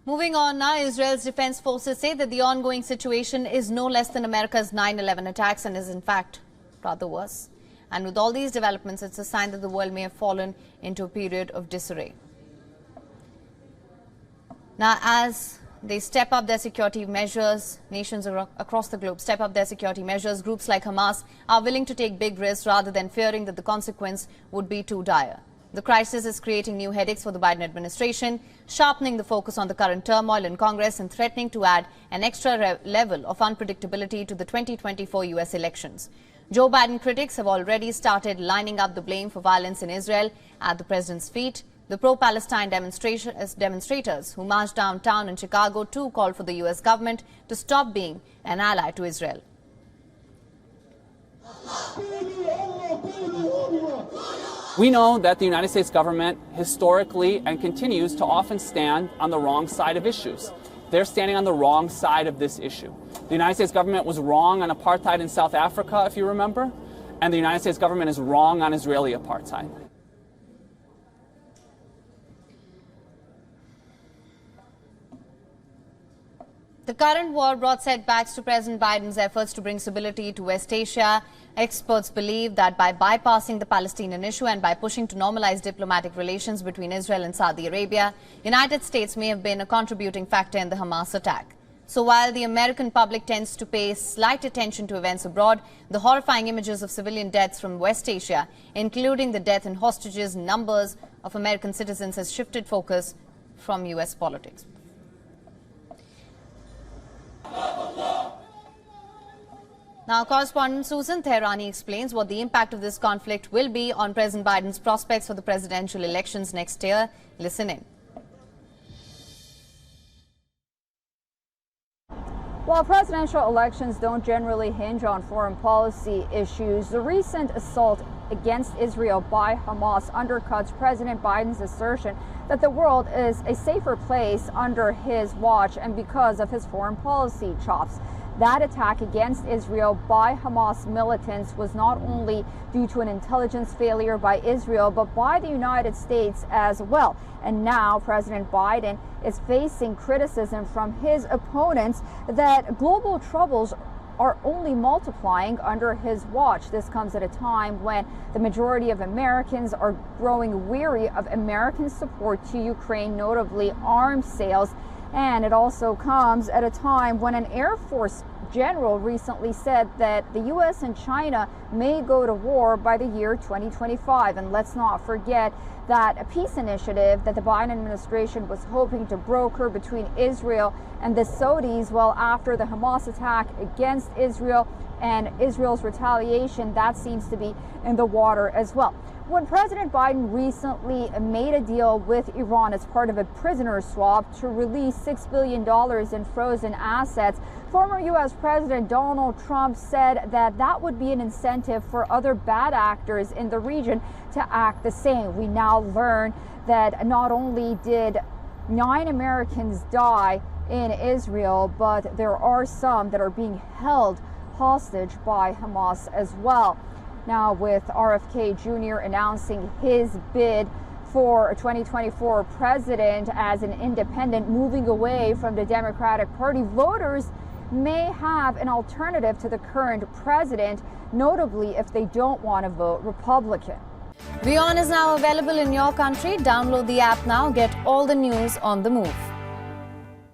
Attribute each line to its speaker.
Speaker 1: Moving on now, Israel's defense forces say that the ongoing situation is no less than America's 9/11 attacks and is in fact rather worse. And with all these developments, it's a sign that the world may have fallen into a period of disarray. Now, as they step up their security measures, nations across the globe step up their security measures, groups like Hamas are willing to take big risks rather than fearing that the consequence would be too dire. The crisis is creating new headaches for the Biden administration, sharpening the focus on the current turmoil in Congress and threatening to add an extra level of unpredictability to the 2024 U.S. elections. Joe Biden critics have already started lining up the blame for violence in Israel at the president's feet. The pro-Palestine demonstrators who marched downtown in Chicago too called for the U.S. government to stop being an ally to Israel.
Speaker 2: We know that the United States government historically and continues to often stand on the wrong side of issues. They're standing on the wrong side of this issue. The United States government was wrong on apartheid in South Africa, if you remember, and the United States government is wrong on Israeli apartheid.
Speaker 1: The current war brought setbacks to President Biden's efforts to bring stability to West Asia. Experts believe that by bypassing the Palestinian issue and by pushing to normalize diplomatic relations between Israel and Saudi Arabia, United States may have been a contributing factor in the Hamas attack. So while the American public tends to pay slight attention to events abroad, the horrifying images of civilian deaths from West Asia, including the death and hostages numbers of American citizens, has shifted focus from U.S. politics. Now, correspondent Susan Teherani explains what the impact of this conflict will be on President Biden's prospects for the presidential elections next year. Listen in.
Speaker 3: While presidential elections don't generally hinge on foreign policy issues, the recent assault against Israel by Hamas undercuts President Biden's assertion that the world is a safer place under his watch and because of his foreign policy chops. That attack against Israel by Hamas militants was not only due to an intelligence failure by Israel, but by the United States as well. And now President Biden is facing criticism from his opponents that global troubles are only multiplying under his watch. This comes at a time when the majority of Americans are growing weary of American support to Ukraine, notably arms sales. And it also comes at a time when an Air Force general recently said that the U.S. and China may go to war by the year 2025. And let's not forget that a peace initiative that the Biden administration was hoping to broker between Israel and the Saudis, well, after the Hamas attack against Israel and Israel's retaliation, that seems to be in the water as well. When President Biden recently made a deal with Iran as part of a prisoner swap to release $6 billion in frozen assets, former U.S. President Donald Trump said that that would be an incentive for other bad actors in the region to act the same. We now learn that not only did 9 Americans die in Israel, but there are some that are being held hostage by Hamas as well. Now, with RFK Jr. announcing his bid for 2024 president as an independent, moving away from the Democratic Party, voters may have an alternative to the current president, notably if they don't want to vote Republican.
Speaker 1: WION is now available in your country. Download the app now. Get all the news on the move.